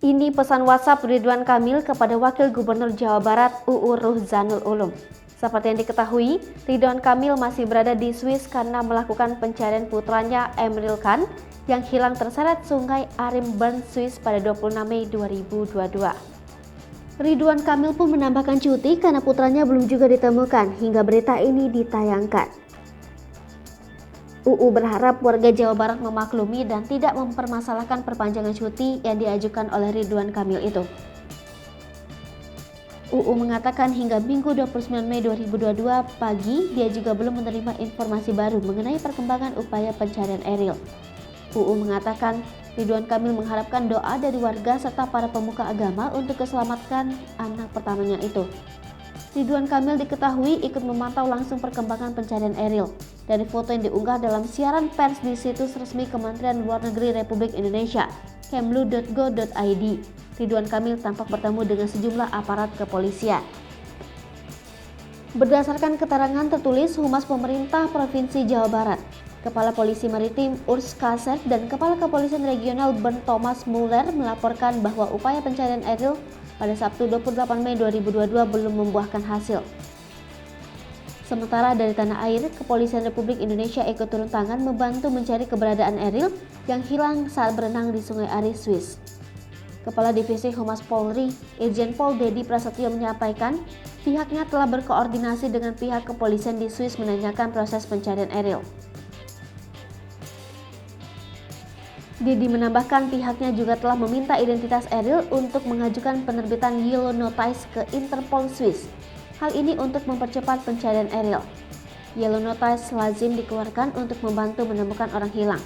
Ini pesan WhatsApp Ridwan Kamil kepada Wakil Gubernur Jawa Barat UU Ruhzanul Ulum. Seperti yang diketahui, Ridwan Kamil masih berada di Swiss karena melakukan pencarian putranya Emil Khan yang hilang terseret sungai Arim Bern, Swiss pada 26 Mei 2022. Ridwan Kamil pun menambahkan cuti karena putranya belum juga ditemukan hingga berita ini ditayangkan. UU berharap warga Jawa Barat memaklumi dan tidak mempermasalahkan perpanjangan cuti yang diajukan oleh Ridwan Kamil itu. UU mengatakan hingga Minggu 29 Mei 2022 pagi dia juga belum menerima informasi baru mengenai perkembangan upaya pencarian Eril. UU mengatakan Ridwan Kamil mengharapkan doa dari warga serta para pemuka agama untuk keselamatan anak pertamanya itu. Ridwan Kamil diketahui ikut memantau langsung perkembangan pencarian Eril. Dari foto yang diunggah dalam siaran pers di situs resmi Kementerian Luar Negeri Republik Indonesia, kemlu.go.id, Ridwan Kamil tampak bertemu dengan sejumlah aparat kepolisian. Berdasarkan keterangan tertulis Humas Pemerintah Provinsi Jawa Barat, Kepala Polisi Maritim Urs Kasser dan Kepala Kepolisian Regional Bernd Thomas Muller melaporkan bahwa upaya pencarian Eril pada Sabtu 28 Mei 2022 belum membuahkan hasil. Sementara dari tanah air, Kepolisian Republik Indonesia ikut turun tangan membantu mencari keberadaan Eril yang hilang saat berenang di Sungai Ari, Swiss. Kepala Divisi Humas Polri, Irjen Pol Dedi Prasetyo menyampaikan, pihaknya telah berkoordinasi dengan pihak kepolisian di Swiss menanyakan proses pencarian Eril. Dedi menambahkan pihaknya juga telah meminta identitas Eril untuk mengajukan penerbitan Yellow Notice ke Interpol Swiss. Hal ini untuk mempercepat pencarian Eril. Yellow Notice lazim dikeluarkan untuk membantu menemukan orang hilang.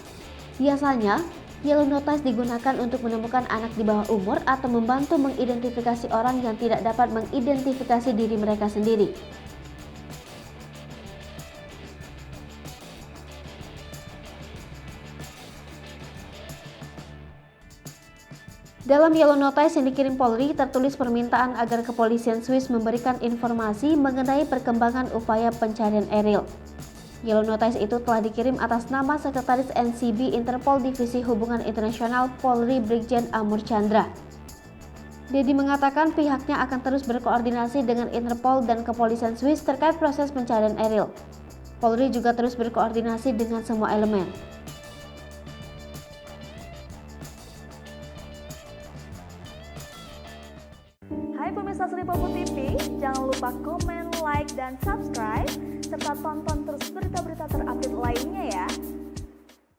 Biasanya, Yellow Notice digunakan untuk menemukan anak di bawah umur atau membantu mengidentifikasi orang yang tidak dapat mengidentifikasi diri mereka sendiri. Dalam Yellow Notice yang dikirim Polri tertulis permintaan agar kepolisian Swiss memberikan informasi mengenai perkembangan upaya pencarian Eril. Yellow Notice itu telah dikirim atas nama Sekretaris NCB Interpol Divisi Hubungan Internasional Polri Brigjen Amur Chandra. Dedi mengatakan pihaknya akan terus berkoordinasi dengan Interpol dan kepolisian Swiss terkait proses pencarian Eril. Polri juga terus berkoordinasi dengan semua elemen. Hai pemirsa Sri Popo TV, jangan lupa komen, like, dan subscribe, serta tonton